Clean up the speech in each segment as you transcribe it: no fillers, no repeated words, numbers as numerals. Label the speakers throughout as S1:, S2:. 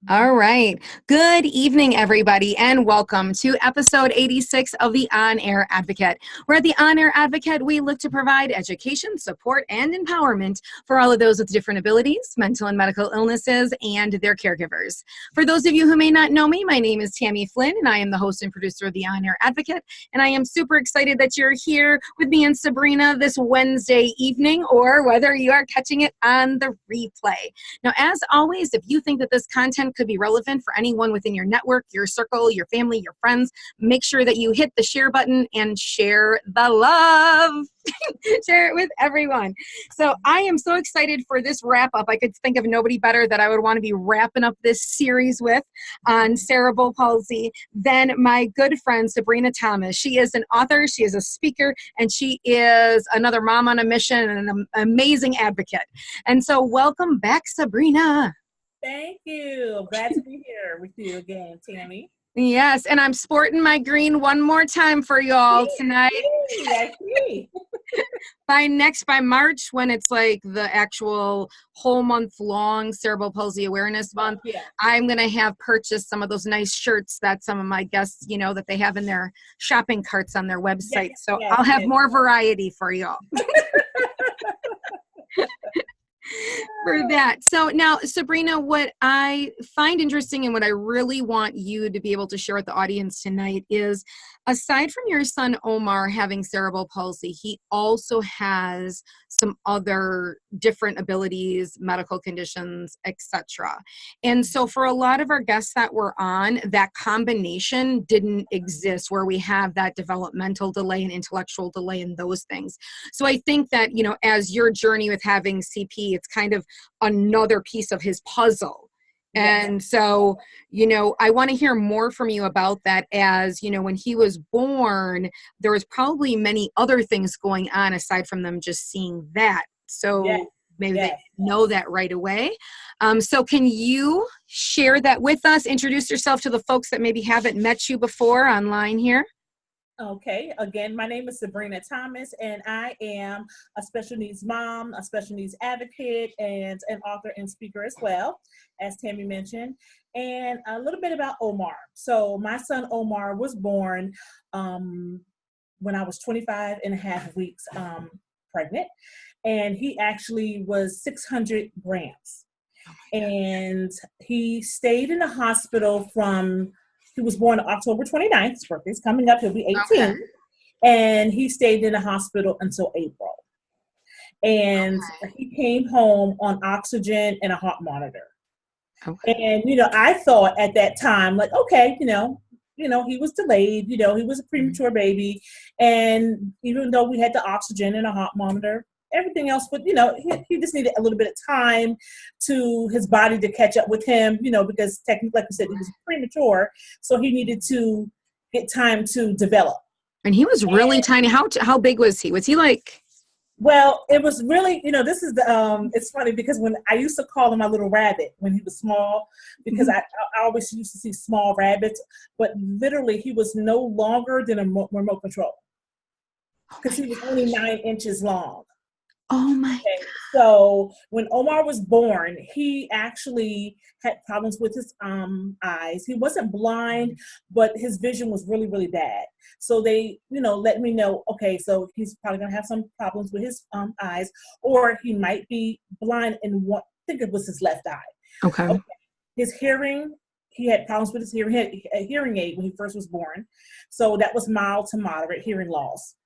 S1: All right. Good evening, everybody, and welcome to episode 86 of the On Air Advocate. We're at the On Air Advocate. We look to provide education, support, and empowerment for all of those with different abilities, mental and medical illnesses, and their caregivers. For those of you who may not know me, my name is Tammy Flynn, and I am the host and producer of the On Air Advocate. And I am super excited that you're here with me and Sabrina this Wednesday evening, or whether you are catching it on the replay. Now, as always, if you think that this content could be relevant for anyone within your network, your circle, your family, your friends, make sure that you hit the share button and share the love. Share it with everyone. So I am so excited for this wrap up. I could think of nobody better that I would want to be wrapping up this series with on cerebral palsy than my good friend Sabrina Thomas. She is an author, she is a speaker, and she is another mom on a mission and an amazing advocate. And so welcome back, Sabrina.
S2: Thank you. I'm glad to be here with you again, Tammy.
S1: Yes, and I'm sporting my green one more time for y'all tonight.
S2: I see.
S1: By March, when it's like the actual whole month long Cerebral Palsy Awareness Month,
S2: Yeah.
S1: I'm going to have purchased some of those nice shirts that some of my guests, that they have in their shopping carts on their website. So I'll have more variety for y'all. For that. So now, Sabrina, what I find interesting and what I really want you to be able to share with the audience tonight is, aside from your son Omar having cerebral palsy, he also has some other different abilities, medical conditions, etc. And so for a lot of our guests that were on, that combination didn't exist, where we have that developmental delay and intellectual delay and those things. So I think that, as your journey with having CP, it's kind of another piece of his puzzle. And so, I want to hear more from you about that. As, when he was born, there was probably many other things going on aside from them just seeing that. So maybe they know that right away. So can you share that with us? Introduce yourself to the folks that maybe haven't met you before online here.
S2: Okay. Again, my name is Sabrina Thomas, and I am a special needs mom, a special needs advocate, and an author and speaker as well, as Tammy mentioned. And a little bit about Omar. So my son Omar was born when I was 25 and a half weeks pregnant, and he actually was 600 grams. And he stayed in the hospital he was born October 29th. His birthday's coming up. He'll be 18. Okay. And he stayed in the hospital until April. And he came home on oxygen and a heart monitor. Okay. And, I thought at that time, like, okay, he was delayed, he was a premature baby. And even though we had the oxygen and a heart monitor, everything else, but he just needed a little bit of time to his body to catch up with him, because technically, like you said, he was premature, so he needed to get time to develop.
S1: And he was really tiny. How big was he? Was he like?
S2: Well, it was really, this is it's funny because when I used to call him my little rabbit when he was small, because I always used to see small rabbits, but literally he was no longer than a remote control, because he was only 9 inches long.
S1: Oh my
S2: God. So when Omar was born, he actually had problems with his eyes. He wasn't blind, but his vision was really, really bad. So they, let me know, okay, so he's probably going to have some problems with his eyes, or he might be blind in I think it was his left eye. Okay. His hearing, he had problems with his hearing. He had a hearing aid when he first was born. So that was mild to moderate hearing loss.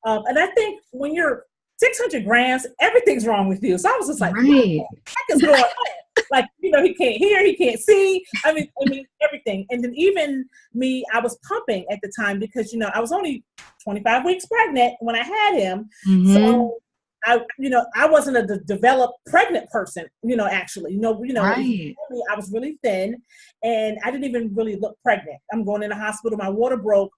S2: And I think when you're 600 grams, everything's wrong with you. So I was just like, what the heck is going on? Like, he can't hear, he can't see. I mean, everything. And then even me, I was pumping at the time because, I was only 25 weeks pregnant when I had him. Mm-hmm. So I wasn't a developed pregnant person, actually, right. I was really thin and I didn't even really look pregnant. I'm going in the hospital. My water broke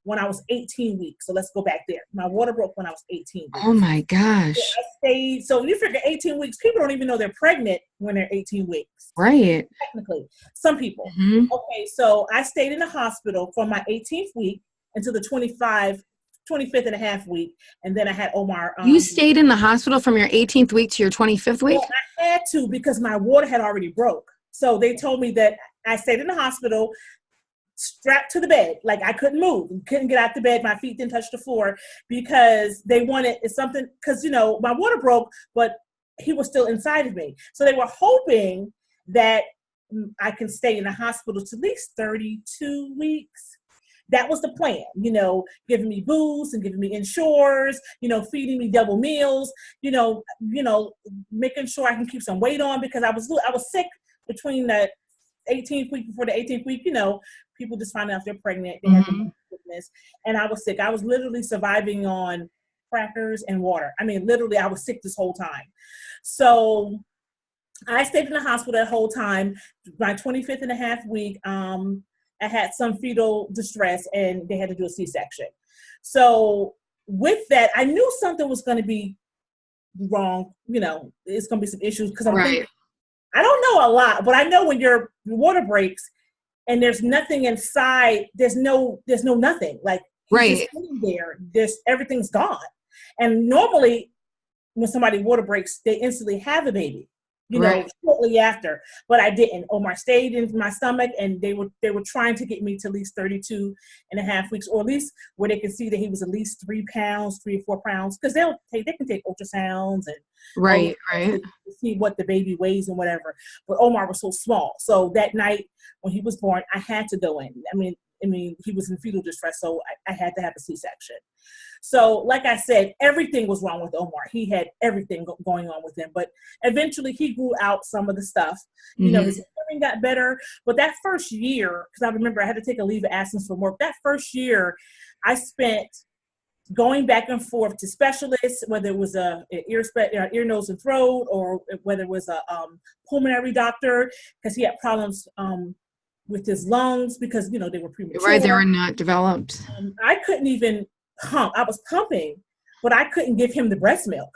S2: when I was 18 weeks. So let's go back there. My water broke when I was 18 weeks.
S1: Oh my gosh.
S2: So I stayed, so you figure 18 weeks, people don't even know they're pregnant when they're 18 weeks.
S1: Right.
S2: Technically, some people.
S1: Mm-hmm.
S2: Okay, so I stayed in the hospital from my 18th week until the 25th and a half week. And then I had Omar.
S1: You stayed in the hospital from your 18th week to your 25th week?
S2: Well, I had to because my water had already broke. So they told me that I stayed in the hospital, strapped to the bed. Like I couldn't move, couldn't get out the bed. My feet didn't touch the floor because they wanted something, because, my water broke, but he was still inside of me. So they were hoping that I can stay in the hospital to at least 32 weeks. That was the plan, giving me booze and giving me insures, feeding me double meals, making sure I can keep some weight on, because I was sick between the 18th week. Before the 18th week, people just find out if they're pregnant, they have sickness, and I was sick. I was literally surviving on crackers and water. I mean, literally, I was sick this whole time. So I stayed in the hospital that whole time. My 25th and a half week, I had some fetal distress and they had to do a C-section. So with that, I knew something was going to be wrong. It's going to be some issues, because I'm thinking, I don't know a lot, but I know when your water breaks and there's nothing inside, there's no nothing. Like, he's just sitting there, everything's gone. And normally when somebody water breaks, they instantly have a baby, shortly after. But I didn't. Omar stayed in my stomach, and they were trying to get me to at least 32 and a half weeks, or at least where they could see that he was at least 3 pounds, 3 or 4 pounds, because they can take ultrasounds and to see what the baby weighs and whatever. But Omar was so small. So that night when he was born, I had to go in. I mean, he was in fetal distress, so I had to have a C-section. So like I said, everything was wrong with Omar. He had everything going on with him. But eventually he grew out some of the stuff. His hearing got better. But that first year, because I remember I had to take a leave of absence from work, that first year I spent going back and forth to specialists, whether it was a ear, nose, and throat, or whether it was a pulmonary doctor, because he had problems with his lungs, because, they were premature.
S1: Right, they were not developed.
S2: I couldn't even pump. I was pumping, but I couldn't give him the breast milk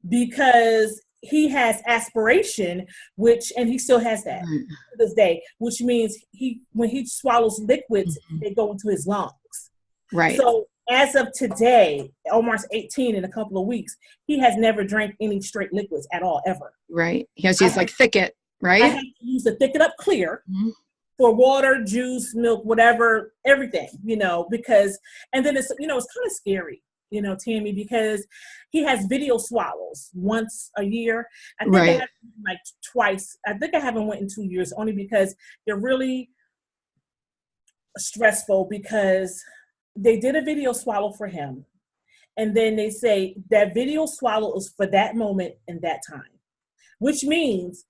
S2: because he has aspiration, and he still has that to this day, which means when he swallows liquids, they go into his lungs.
S1: Right.
S2: So as of today, Omar's 18 in a couple of weeks, he has never drank any straight liquids at all, ever.
S1: Right. He has to use thicket, right?
S2: I have to use the Thicket Up Clear for water, juice, milk, whatever, everything, because, and then it's, it's kind of scary, Tammy, because he has video swallows once a year. I think I have like twice. I think I haven't went in 2 years, only because they're really stressful, because they did a video swallow for him. And then they say that video swallow is for that moment and that time, which means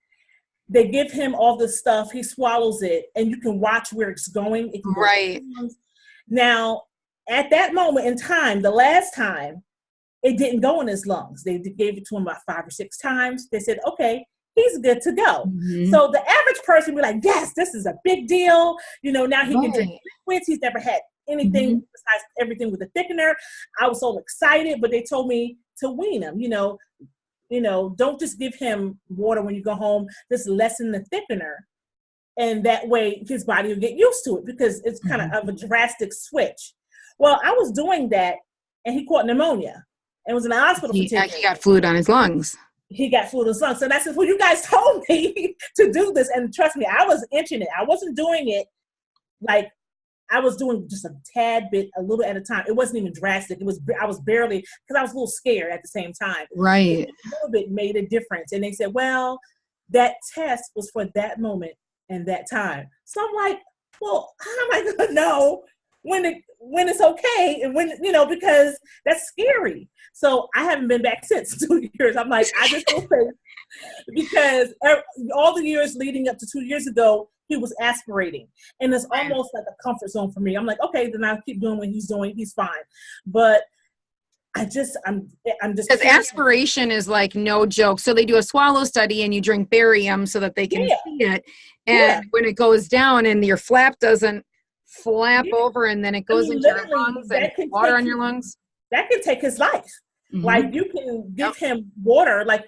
S2: they give him all the stuff, he swallows it, and you can watch where it's going. Right. Now, at that moment in time, the last time, it didn't go in his lungs. They gave it to him about 5 or 6 times. They said, okay, he's good to go. So the average person would be like, yes, this is a big deal. Now he can drink liquids. He's never had anything besides everything with a thickener. I was so excited, but they told me to wean him, don't just give him water when you go home, just lessen the thickener. And that way his body will get used to it, because it's kind of a drastic switch. Well, I was doing that, and he caught pneumonia and was in the hospital for 10 days.
S1: He got fluid on his lungs.
S2: He got fluid on his lungs. So I said, well, you guys told me to do this. And trust me, I was inching it. I wasn't doing it like, I was doing just a tad bit, a little at a time. It wasn't even drastic. I was barely, because I was a little scared at the same time.
S1: Right.
S2: A little bit made a difference. And they said, well, that test was for that moment and that time. So I'm like, well, how am I going to know when it's okay, and when, because that's scary. So I haven't been back since 2 years. I'm like, I just don't think, because all the years leading up to 2 years ago, he was aspirating, and it's almost like a comfort zone for me. I'm like, okay, then I'll keep doing what he's doing. He's fine. But I'm just because
S1: aspiration is like no joke. So they do a swallow study, and you drink barium so that they can see it. And when it goes down and your flap doesn't flap over, and then it goes into your lungs and water on your lungs,
S2: that can take his life. Like, you can give him water, like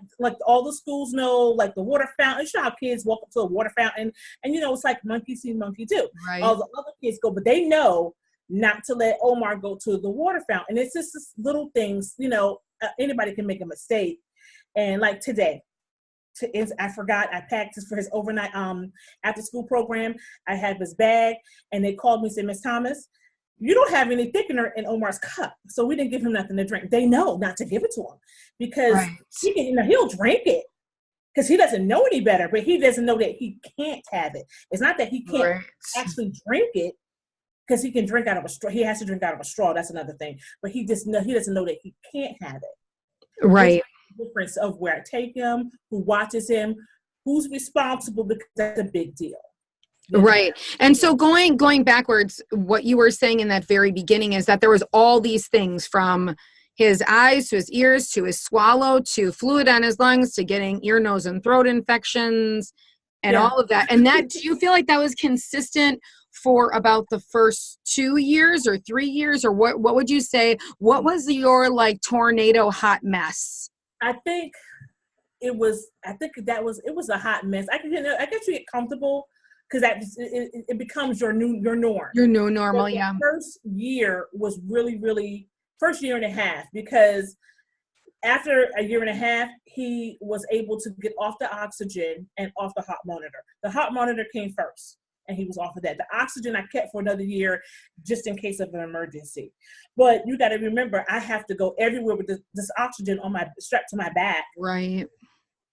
S2: all the schools know, like the water fountain. You know how kids walk up to a water fountain, and it's like monkey see, monkey do. Right. All the other kids go, but they know not to let Omar go to the water fountain. And it's just little things, anybody can make a mistake. And like today, I forgot, I packed this for his overnight after school program. I had his bag, and they called me and said, Miss Thomas, you don't have any thickener in Omar's cup. So we didn't give him nothing to drink. They know not to give it to him because he'll drink it because he doesn't know any better, but he doesn't know that he can't have it. It's not that he can't actually drink it because he can drink out of a straw. He has to drink out of a straw. That's another thing. But he doesn't know that he can't have it.
S1: Right.
S2: The difference of where I take him, who watches him, who's responsible, because that's a big deal.
S1: Right. And so going backwards, what you were saying in that very beginning is that there was all these things from his eyes to his ears to his swallow to fluid on his lungs to getting ear, nose, and throat infections and all of that. And that, do you feel like that was consistent for about the first 2 years or 3 years? Or what would you say? What was your like tornado hot mess?
S2: I think it was a hot mess. I guess you get comfortable because it becomes your norm.
S1: Your new normal,
S2: but the first year was really first year and a half, because after a year and a half, he was able to get off the oxygen and off the heart monitor. The heart monitor came first, and he was off of that. The oxygen I kept for another year just in case of an emergency. But you got to remember, I have to go everywhere with this oxygen strapped to my back.
S1: Right.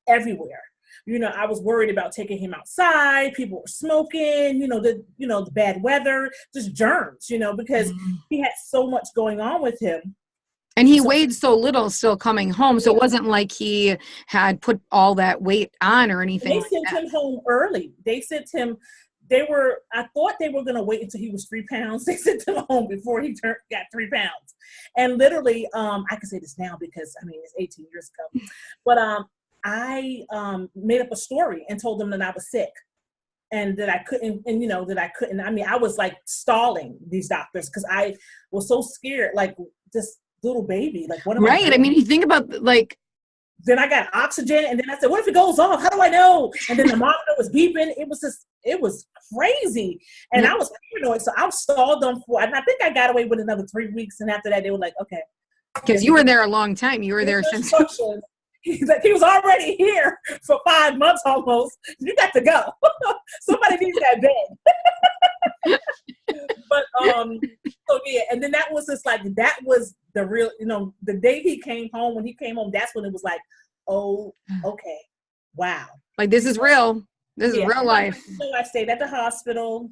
S2: Everywhere. I was worried about taking him outside. People were smoking, the bad weather, just germs, because he had so much going on with him.
S1: And he weighed so little still coming home. So it wasn't like he had put all that weight on or anything.
S2: They sent him home early. I thought they were going to wait until he was 3 pounds. They sent him home before he got 3 pounds. And literally, I can say this now because, it's 18 years ago. But I made up a story and told them that I was sick and that I couldn't, I was like stalling these doctors because I was so scared, like this little baby, like what am I doing?
S1: You think about like,
S2: then I got oxygen, and then I said, what if it goes off? How do I know? And then the monitor was beeping. It was crazy. And I was paranoid. So I stalled them and I think I got away with another 3 weeks. And after that, they were like, okay.
S1: Because you were there a long time. You were there since.
S2: He was already here for 5 months almost. You got to go. Somebody needs that bed. But so yeah, and then that was just like, that was the real, the day he came home, when he came home, that's when it was like, oh, okay, wow.
S1: Like, this is real. This is real life.
S2: So I stayed at the hospital,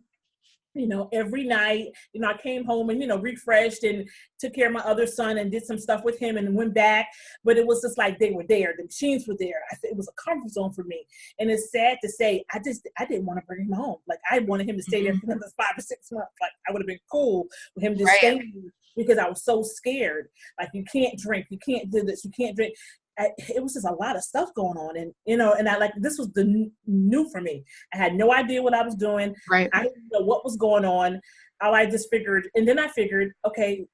S2: every night. I came home and, refreshed and took care of my other son and did some stuff with him and went back. But it was just like they were there. The machines were there. It was a comfort zone for me. And it's sad to say, I didn't want to bring him home. Like, I wanted him to stay there for another 5 or 6 months. Like, I would have been cool with him just staying, because I was so scared. Like, you can't drink. You can't do this. You can't drink. It was just a lot of stuff going on. And, and I this was the new for me. I had no idea what I was doing.
S1: Right.
S2: I didn't know what was going on. I just figured, and then I figured, okay,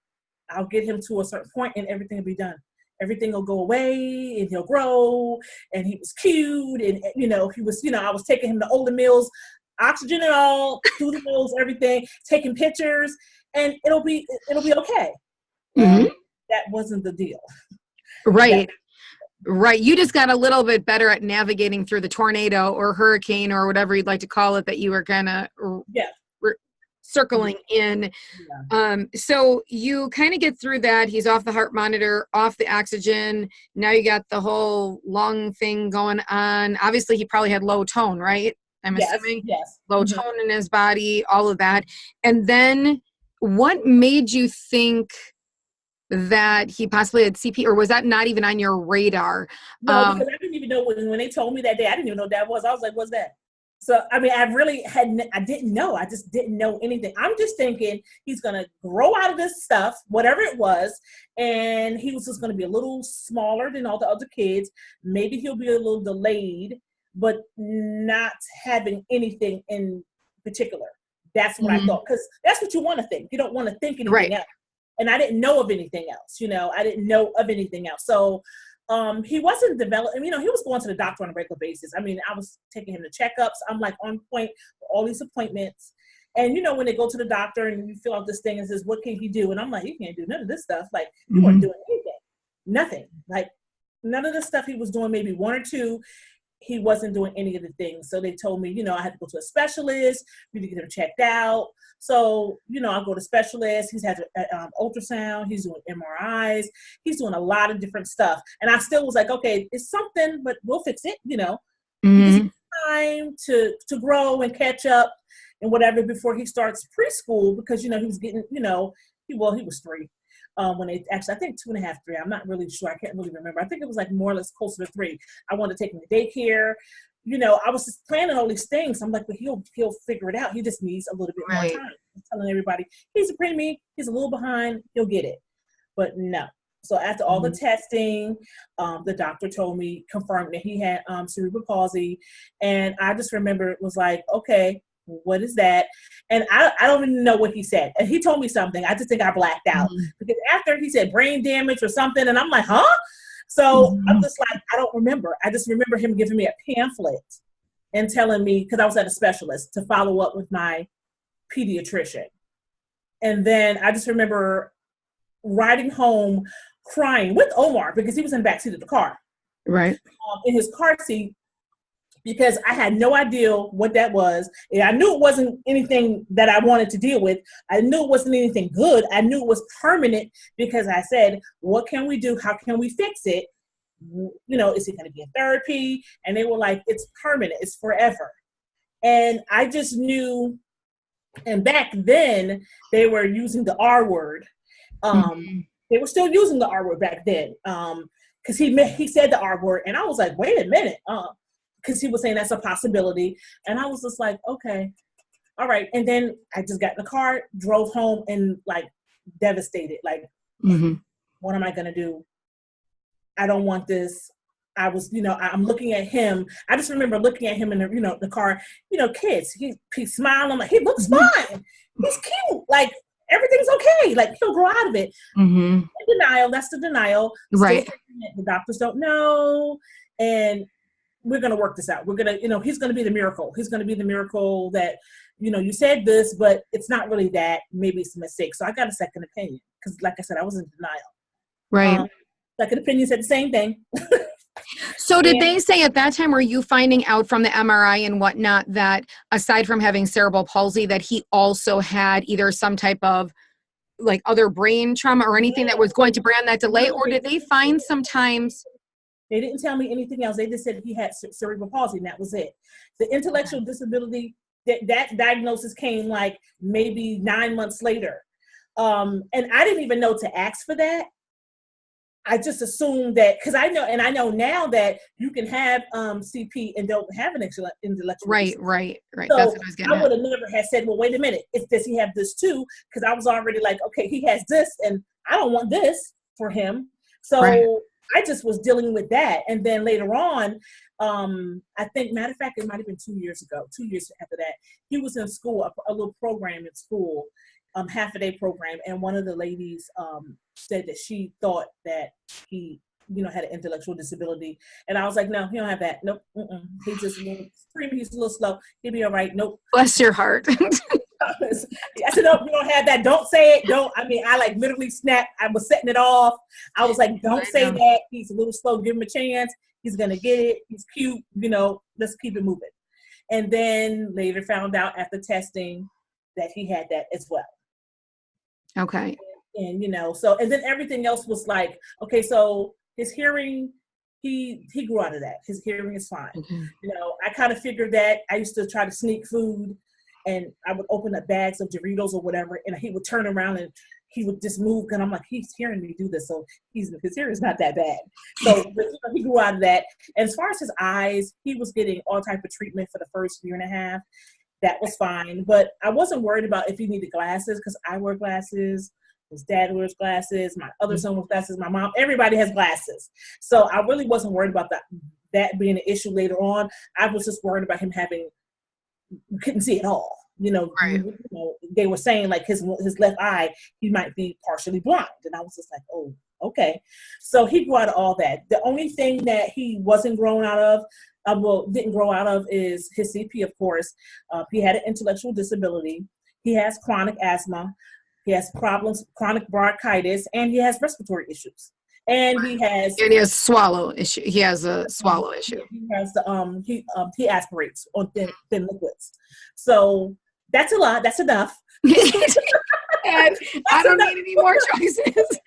S2: I'll get him to a certain point and everything will be done. Everything will go away and he'll grow, and he was cute. And, he was, I was taking him to Older Mills, oxygen and all, through the nose, everything, taking pictures, and it'll be okay.
S1: Mm-hmm.
S2: That wasn't the deal.
S1: Right. Right. You just got a little bit better at navigating through the tornado or hurricane or whatever you'd like to call it that you were kind of circling in. Yeah. So you kind of get through that. He's off the heart monitor, off the oxygen. Now you got the whole lung thing going on. Obviously, he probably had low tone, right? I'm assuming.
S2: Yes.
S1: Low tone in his body, all of that. And then what made you think that he possibly had CP, or was that not even on your radar?
S2: No, because I didn't even know when they told me that day. I didn't even know what that was. I was like, "What's that?" So I didn't know. I just didn't know anything. I'm just thinking he's gonna grow out of this stuff, whatever it was, and he was just gonna be a little smaller than all the other kids. Maybe he'll be a little delayed, but not having anything in particular. That's what I thought, because that's what you want to think. You don't want to think anything else. And I didn't know of anything else, I didn't know of anything else. So he wasn't developing, he was going to the doctor on a regular basis. I was taking him to checkups. I'm like on point for all these appointments. And, when they go to the doctor and you fill out this thing and says, what can he do? And I'm like, he can't do none of this stuff. Like, you weren't doing anything. Nothing. Like, none of the stuff he was doing, maybe 1 or 2. he wasn't doing any of the things. So they told me, I had to go to a specialist, we need to get him checked out. So, I go to specialist, he's had an ultrasound, he's doing MRIs, he's doing a lot of different stuff. And I still was like, okay, it's something, but we'll fix it,
S1: Mm-hmm.
S2: time to grow and catch up and whatever before he starts preschool, because, he was getting, he was 3. When they actually, I think 2.5, 3. I'm not really sure. I can't really remember. I think it was like more or less closer to 3. I wanted to take him to daycare. I was just planning all these things. I'm like, but he'll figure it out. He just needs a little bit more time. I'm telling everybody, he's a preemie. He's a little behind. He'll get it. But no. So after all the testing, the doctor confirmed that he had cerebral palsy. And I just remember it was like, okay, what is that? And I don't even know what he said. And he told me something. I just think I blacked out. Because after he said brain damage or something, and I'm like, huh? So I'm just like, I don't remember. I just remember him giving me a pamphlet and telling me, because I was at a specialist, to follow up with my pediatrician. And then I just remember riding home crying with Omar, because he was in the backseat of the car.
S1: Right.
S2: In his car seat, because I had no idea what that was. And I knew it wasn't anything that I wanted to deal with. I knew it wasn't anything good. I knew it was permanent, because I said, what can we do? How can we fix it? Is it going to be in therapy? And they were like, it's permanent. It's forever. And I just knew, and back then they were using the R word. They were still using the R word back then. Because he said the R word, and I was like, wait a minute. Because he was saying that's a possibility. And I was just like, okay, all right. And then I just got in the car, drove home, and like devastated. Like, what am I going to do? I don't want this. I was, I'm looking at him. I just remember looking at him in the car, kids, he's smiling. Like, he looks fine. He's cute. Like, everything's okay. Like, he'll grow out of it. Denial. That's the denial.
S1: Right.
S2: The doctors don't know. And we're going to work this out. We're going to, he's going to be the miracle. He's going to be the miracle that, you said this, but it's not really that. Maybe it's a mistake. So I got a second opinion, because like I said, I was in denial.
S1: Right.
S2: Second opinion said the same thing.
S1: So did they say at that time, were you finding out from the MRI and whatnot that aside from having cerebral palsy, that he also had either some type of like other brain trauma or anything that was going to bring on that delay? Or did they find sometimes...
S2: They didn't tell me anything else. They just said he had cerebral palsy, and that was it. The intellectual disability, that diagnosis came like maybe 9 months later. And I didn't even know to ask for that. I just assumed that, because I know now that you can have CP and don't have an intellectual disability. Right.
S1: So
S2: that's what I was getting at. I would have never have said, well, wait a minute, does he have this too? Because I was already like, okay, he has this, and I don't want this for him. So I just was dealing with that. And then later on, I think, matter of fact, it might have been 2 years ago, 2 years after that, he was in school, a little program in school, half-a-day program. And one of the ladies said that she thought that he, had an intellectual disability. And I was like, no, he don't have that. Nope. He's just a little screaming. He's a little slow. He'll be all right. Nope.
S1: Bless your heart.
S2: I said, no, you don't have that. Don't say it. I like literally snapped. I was setting it off. I was like, don't say that. He's a little slow. Give him a chance. He's going to get it. He's cute. Let's keep it moving. And then later found out after testing that he had that as well.
S1: Okay.
S2: And, and then everything else was like, okay, so his hearing, he grew out of that. His hearing is fine. I kind of figured that. I used to try to sneak food, and I would open up bags of Doritos or whatever, and he would turn around and he would just move. And I'm like, he's hearing me do this. So his hearing is not that bad. So he grew out of that. And as far as his eyes, he was getting all type of treatment for the first 1.5 years. That was fine. But I wasn't worried about if he needed glasses, because I wear glasses. His dad wears glasses. My other son wears glasses. My mom, everybody has glasses. So I really wasn't worried about that being an issue later on. I was just worried about him couldn't see at all. They were saying like his left eye, he might be partially blind. And I was just like, oh, okay. So he grew out of all that. The only thing that he wasn't grown out of, didn't grow out of, is his CP, of course. He had an intellectual disability. He has chronic asthma. He has chronic bronchitis, and he has respiratory issues. And he has
S1: swallow issue. He has a swallow issue.
S2: He has the he aspirates on thin liquids. So that's a lot. That's enough.
S1: And I don't need any more choices.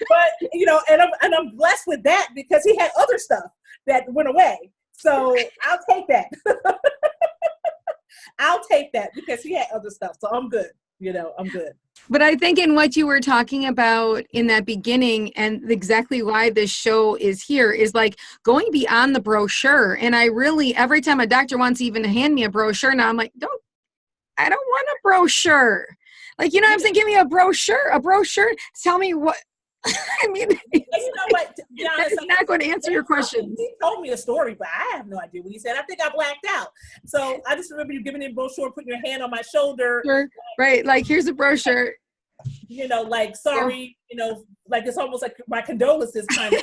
S2: But and I'm blessed with that because he had other stuff that went away. So I'll take that. I'll take that because he had other stuff. So I'm good. I'm good.
S1: But I think in what you were talking about in that beginning, and exactly why this show is here, is like going beyond the brochure. And I really, every time a doctor wants to even hand me a brochure now, I'm like, I don't want a brochure. Like, what I'm saying? Give me a brochure. Tell me what. I mean,
S2: you know what?
S1: It's not going to answer your questions.
S2: He told me a story, but I have no idea what he said. I think I blacked out. So I just remember you giving me a brochure, putting your hand on my shoulder.
S1: Sure. Right. Like, here's a brochure.
S2: Like, sorry, like it's almost like my condolences kind of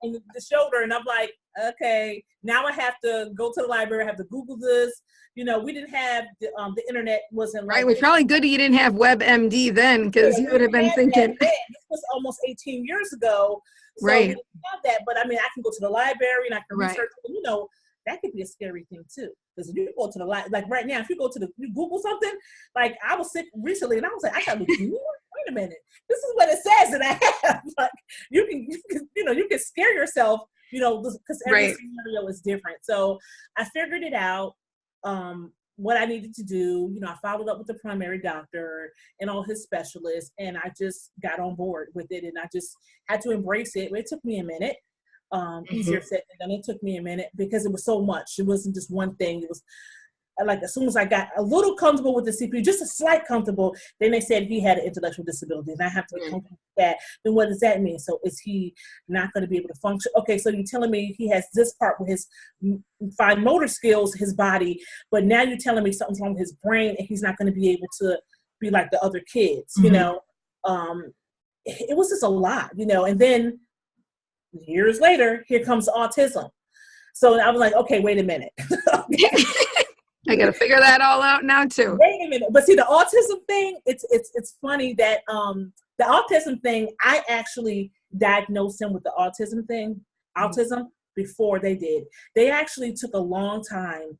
S2: on the shoulder. And I'm like, okay, now I have to go to the library. I have to Google this. We didn't have the internet wasn't
S1: right. It was probably good you didn't have WebMD then, because you would have been thinking.
S2: This was almost 18 years ago. So
S1: right.
S2: We didn't have that, but I mean, I can go to the library and I can research. That could be a scary thing too. Because if you go to the like right now, if you go to you Google something, like I was sick recently and I was like, I got leukemia. Wait a minute, this is what it says that I have. Like you can scare yourself, because every scenario is different. So I figured it out. What I needed to do, I followed up with the primary doctor and all his specialists, and I just got on board with it, and I just had to embrace it. It took me a minute. Easier said than done. It took me a minute because it was so much. It wasn't just one thing. It was like as soon as I got a little comfortable with the CPU, just a slight comfortable, then they said he had an intellectual disability, and I have to be comfortable with that. Then what does that mean? So is he not going to be able to function? Okay, so you're telling me he has this part with his fine motor skills, his body, but now you're telling me something's wrong with his brain, and he's not going to be able to be like the other kids, It was just a lot, and then years later, here comes autism. So I was like, okay, wait a minute.
S1: I got to figure that all out now too.
S2: Wait a minute. But see, the autism thing, it's funny that the autism thing, I actually diagnosed him with the autism before they did. They actually took a long time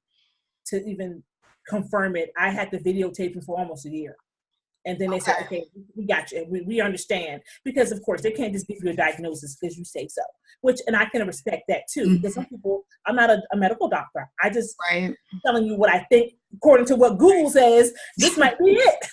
S2: to even confirm it. I had the videotape him for almost a year. And then they said, okay, we got you. We understand. Because, of course, they can't just give you a diagnosis because you say so. And I can respect that, too. Because some people, I'm not a medical doctor. I just I'm telling you what I think, according to what Google says, this might be it.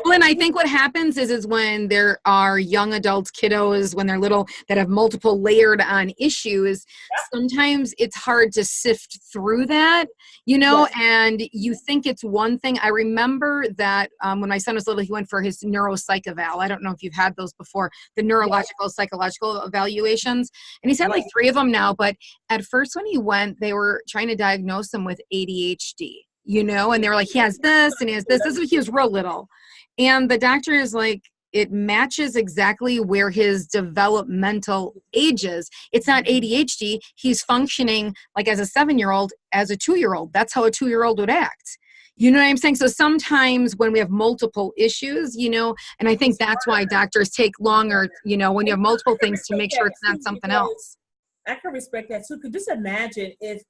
S1: Well, and I think what happens is when there are young adults, kiddos, when they're little, that have multiple layered on issues, sometimes it's hard to sift through that, and you think it's one thing. I remember that when my son was little, he went for his neuropsych eval. I don't know if you've had those before, the neurological, psychological evaluations. And he's had like 3 of them now. But at first when he went, they were trying to diagnose him with ADHD. And they were like, he has this and he has this. This is when he was real little. And the doctor is like, it matches exactly where his developmental age is. It's not ADHD. He's functioning like as a 7-year-old, as a 2-year-old. That's how a 2-year-old would act. You know what I'm saying? So sometimes when we have multiple issues, and I think that's why doctors take longer, when you have multiple things to make sure it's not something else.
S2: I can respect that too. Because just imagine if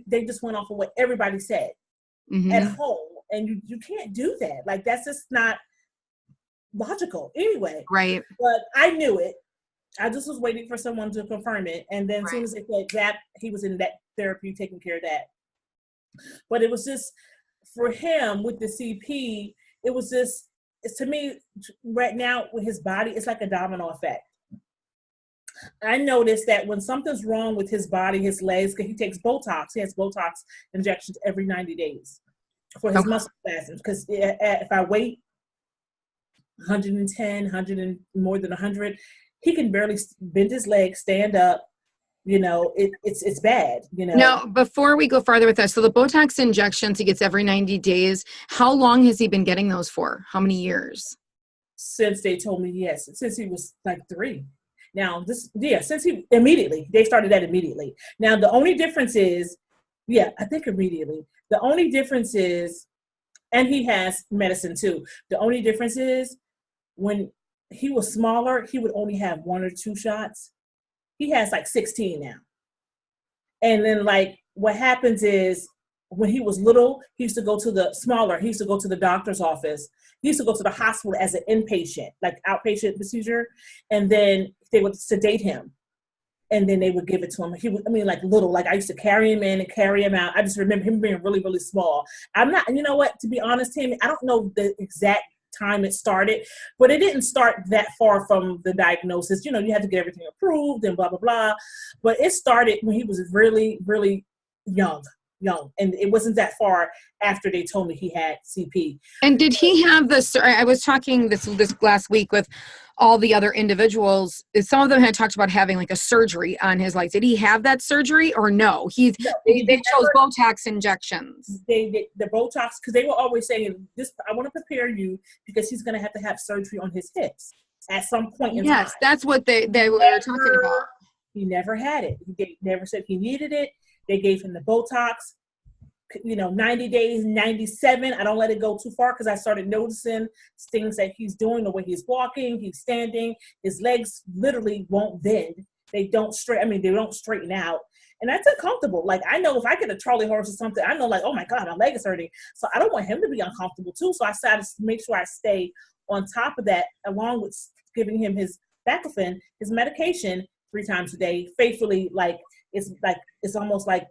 S2: they just went off of what everybody said. At home, and you can't do that. Like that's just not logical anyway.
S1: Right.
S2: But I knew it. I just was waiting for someone to confirm it, and then as soon as they said that, he was in that therapy taking care of that. But it was just for him with the CP. It was just to me right now with his body, it's like a domino effect. I noticed that when something's wrong with his body, his legs, because he takes Botox, he has Botox injections every 90 days for his muscle spasms. Because if I wait 110, 100 and more than 100, he can barely bend his legs, stand up. It's bad.
S1: Now, before we go farther with that, so the Botox injections he gets every 90 days, how long has he been getting those for? How many years?
S2: Since they told me, yes, since he was like 3. Now, they started that immediately. Now, the only difference is, I think immediately. The only difference is, and he has medicine too. The only difference is when he was smaller, he would only have 1 or 2 shots. He has like 16 now. And then like what happens is when he was little, he used to go to the doctor's office. He used to go to the hospital as an inpatient, like outpatient procedure. And then they would sedate him. And then they would give it to him. Like little, like I used to carry him in and carry him out. I just remember him being really, really small. You know what, to be honest, Tammy, I don't know the exact time it started, but it didn't start that far from the diagnosis. You know, you had to get everything approved and blah, blah, blah. But it started when he was really, really young. And it wasn't that far after they told me he had CP.
S1: And did he have this? I was talking this last week with all the other individuals. Some of them had talked about having like a surgery on his legs. Did he have that surgery or no? They chose Botox injections.
S2: They did the Botox because they were always saying this. I want to prepare you because he's going to have surgery on his hips at some point in time.
S1: Yes, that's what they were talking about.
S2: He never had it. They never said he needed it. They gave him the Botox, 90 days, 97. I don't let it go too far because I started noticing things that he's doing, the way he's walking, he's standing, his legs literally won't bend. They don't straighten out. And that's uncomfortable. Like, I know if I get a Charlie horse or something, I know like, oh my God, my leg is hurting. So I don't want him to be uncomfortable too. So I decided to make sure I stay on top of that, along with giving him his baclofen, his medication 3 times a day, faithfully. It's almost like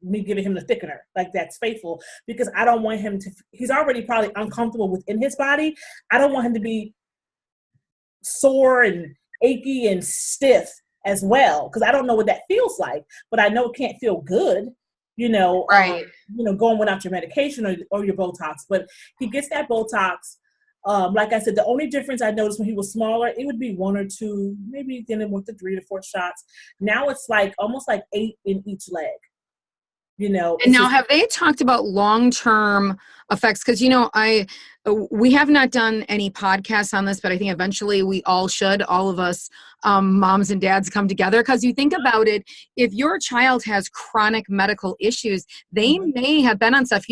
S2: me giving him the thickener, like that's faithful, because I don't want him to, he's already probably uncomfortable within his body. I don't want him to be sore and achy and stiff as well, because I don't know what that feels like, but I know it can't feel good,
S1: right.
S2: Going without your medication or your Botox. But he gets that Botox. Like I said, the only difference I noticed when he was smaller, it would be 1 or 2, maybe then it went to 3 to 4 shots. Now it's like almost like 8 in each leg. And
S1: now, have they talked about long-term effects? Because, we have not done any podcasts on this, but I think eventually we all should, all of us moms and dads come together. Because you think about it, if your child has chronic medical issues, they may have been on stuff.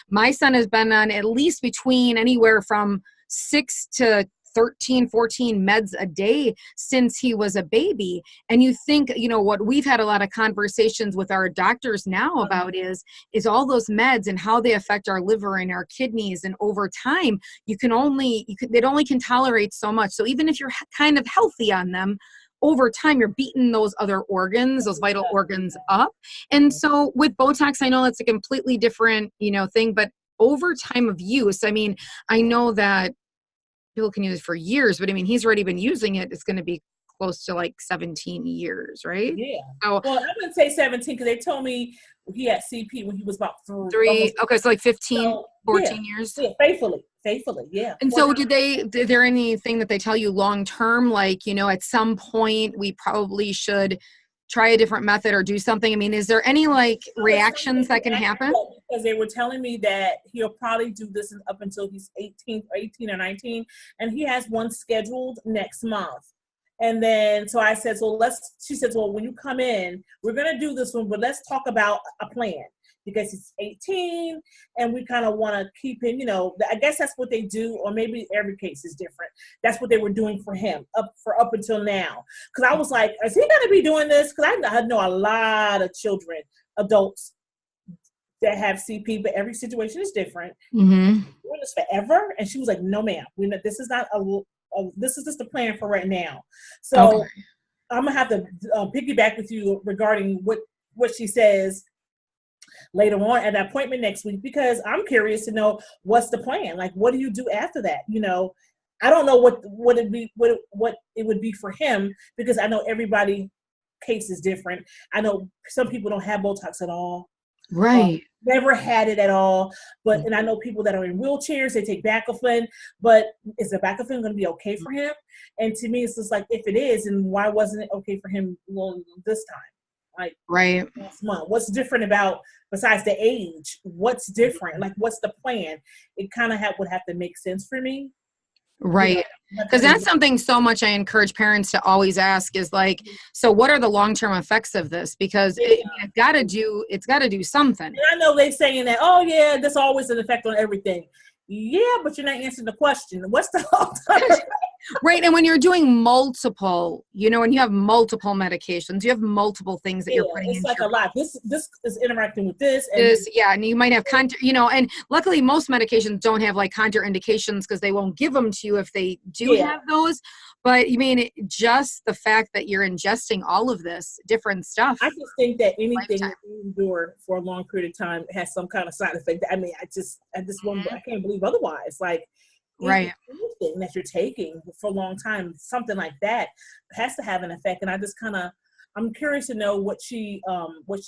S1: My son has been on at least between anywhere from 6 to 13, 14 meds a day since he was a baby. And you think, what we've had a lot of conversations with our doctors now about is all those meds and how they affect our liver and our kidneys. And over time, it only can tolerate so much. So even if you're kind of healthy on them, over time, you're beating those other organs, those vital organs up. And so with Botox, I know that's a completely different, thing, but over time of use, I know that people can use it for years, but he's already been using it. It's going to be close to like 17 years, right?
S2: Yeah.
S1: So,
S2: well, I wouldn't say 17 because they told me he had CP when he was about
S1: 3. Okay, so like 15, 14 years.
S2: Yeah, faithfully, yeah.
S1: And so did there anything that they tell you long term, like, at some point we probably should try a different method or do something? Is there any like reactions that can happen?
S2: Because they were telling me that he'll probably do this up until he's 18 or 19, and he has one scheduled next month. And then, so I said, she said, well, when you come in, we're going to do this one, but let's talk about a plan. Because he's 18 and we kind of want to keep him, I guess that's what they do, or maybe every case is different. That's what they were doing for him up until now. Because I was like, is he going to be doing this? Because I know a lot of adults that have CP, but every situation is different.
S1: Mm-hmm.
S2: Doing this forever? And she was like, no, ma'am, this is not this is just the plan for right now. So okay. I'm going to have to piggyback with you regarding what she says later on at an appointment next week, because I'm curious to know what's the plan. Like, what do you do after that? I don't know what it would be for him, because I know everybody case is different. I know some people don't have Botox at all.
S1: Right.
S2: Never had it at all. And I know people that are in wheelchairs, they take baclofen, but is the baclofen going to be okay for him? And to me, it's just like, if it is, and why wasn't it okay for him this time? Like,
S1: right.
S2: Last month. What's different about, besides the age, what's different? Like, what's the plan? It kind of would have to make sense for me.
S1: Right. Because that's something so much I encourage parents to always ask is like, so what are the long-term effects of this? Because it's got to do something.
S2: And I know they're saying that, oh yeah, there's always an effect on everything. Yeah, but you're not answering the question. What's the long-term effect?
S1: Right. And when you're doing multiple, and you have multiple medications, you have multiple things that
S2: Yeah,
S1: you're putting
S2: it's
S1: into
S2: like
S1: your
S2: a lot. This is interacting with this, and
S1: this, yeah, and you might have and luckily most medications don't have like contraindications because they won't give them to you if they do have those. But you mean just the fact that you're ingesting all of this different stuff.
S2: I just think that anything
S1: Lifetime.
S2: that you endure for a long period of time has some kind of side effect. I mean, I can't believe otherwise. Like
S1: Right.
S2: anything that you're taking for a long time, something like that has to have an effect. And I'm curious to know what she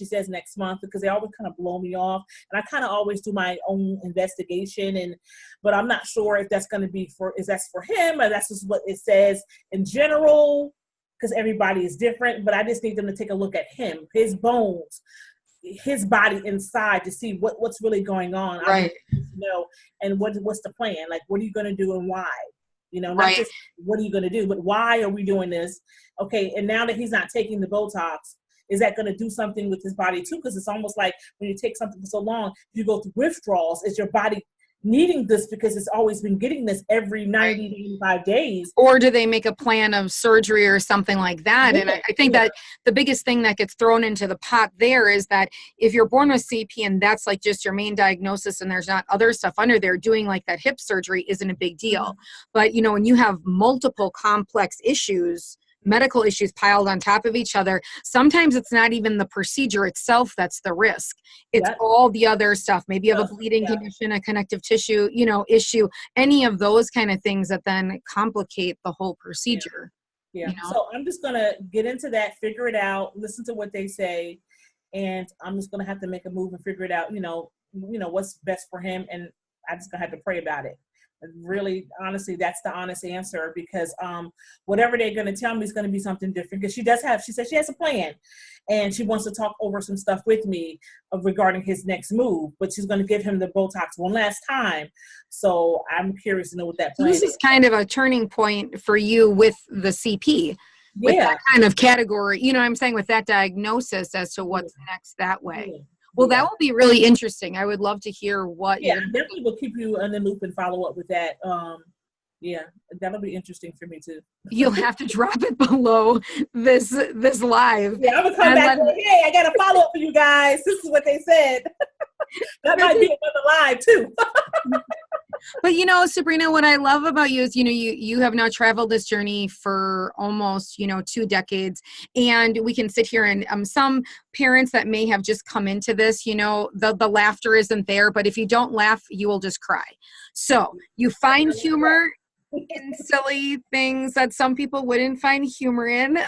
S2: says next month, because they always kind of blow me off, and I kind of always do my own investigation, but I'm not sure if that's going to be for him, or that's just what it says in general, because everybody is different. But I just need them to take a look at him, his bones, his body inside, to see what's really going on.
S1: Right.
S2: I need to know, and what's the plan? Like, what are you going to do and why? Not
S1: Right.
S2: just what are you going to do, but why are we doing this? Okay, and now that he's not taking the Botox, is that going to do something with his body too? Because it's almost like when you take something for so long, you go through withdrawals. Is your body needing this because it's always been getting this every 90 to 85 days?
S1: Or do they make a plan of surgery or something like that? And I think that the biggest thing that gets thrown into the pot there is that if you're born with CP and that's like just your main diagnosis and there's not other stuff under there, doing like that hip surgery isn't a big deal. But, when you have multiple complex issues, medical issues piled on top of each other, sometimes it's not even the procedure itself that's the risk. It's all the other stuff. Maybe you have a bleeding condition, a connective tissue, issue, any of those kind of things that then complicate the whole procedure.
S2: Yeah. So I'm just going to get into that, figure it out, listen to what they say, and I'm just going to have to make a move and figure it out, what's best for him, and I'm just going to have to pray about it. Really, honestly, that's the honest answer, because whatever they're going to tell me is going to be something different, because she said she has a plan, and she wants to talk over some stuff with me regarding his next move, but she's going to give him the Botox one last time. So I'm curious to know what that plan is.
S1: This is kind of a turning point for you with the CP, with that kind of category, I'm saying, with that diagnosis as to what's next that way. Well, that will be really interesting. I would love to hear what.
S2: Yeah, definitely will keep you in the loop and follow up with that. That'll be interesting for me too.
S1: You'll have to drop it below this live.
S2: Yeah, I'm gonna come back and say, hey, I got a follow up for you guys. This is what they said. That might be another live too.
S1: But Sabrina, what I love about you is, you have now traveled this journey for almost, 2 decades, and we can sit here and some parents that may have just come into this, the laughter isn't there, but if you don't laugh, you will just cry. So you find humor in silly things that some people wouldn't find humor in.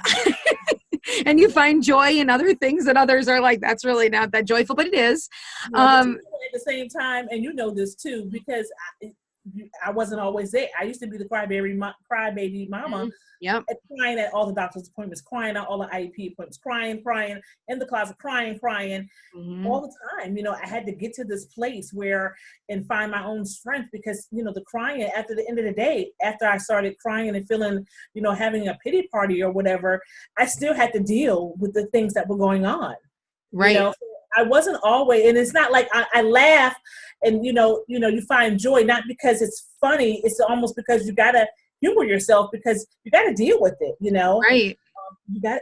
S1: And you find joy in other things that others are like, that's really not that joyful, but it is.
S2: At the same time, and this too, because I wasn't always there. I used to be the crybaby mama, crying at all the doctor's appointments, crying at all the IEP appointments, crying in the closet, crying all the time. I had to get to this place where and find my own strength, because the crying after the end of the day, after I started crying and feeling, having a pity party or whatever, I still had to deal with the things that were going on.
S1: Right.
S2: I wasn't always, and it's not like I laugh and, you find joy, not because it's funny. It's almost because you got to humor yourself, because you got to deal with it,
S1: Right.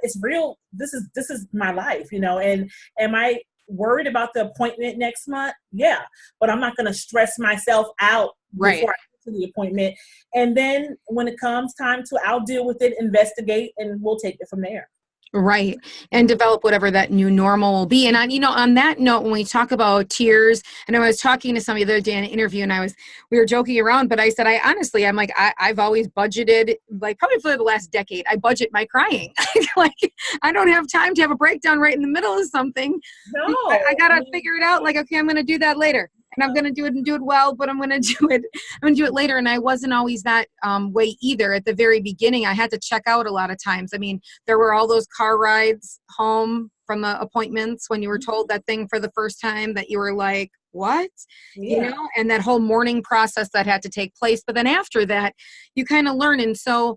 S2: It's real. This is my life, and am I worried about the appointment next month? Yeah. But I'm not going to stress myself out before I get to the appointment. And then when it comes time to, I'll deal with it, investigate, and we'll take it from there.
S1: Right. And develop whatever that new normal will be. And on that note, when we talk about tears, and I was talking to somebody the other day in an interview, and we were joking around, but I said, I'm like, I've always budgeted, like probably for the last decade, I budget my crying. Like, I don't have time to have a breakdown right in the middle of something.
S2: No.
S1: I got to figure it out. Like, okay, I'm going to do that later. And I'm going to do it and do it well, but I'm going to do it later. And I wasn't always that way either. At the very beginning, I had to check out a lot of times. I mean, there were all those car rides home from the appointments when you were told that thing for the first time that you were like, what?
S2: Yeah.
S1: And that whole mourning process that had to take place. But then after that, you kind of learn. And so,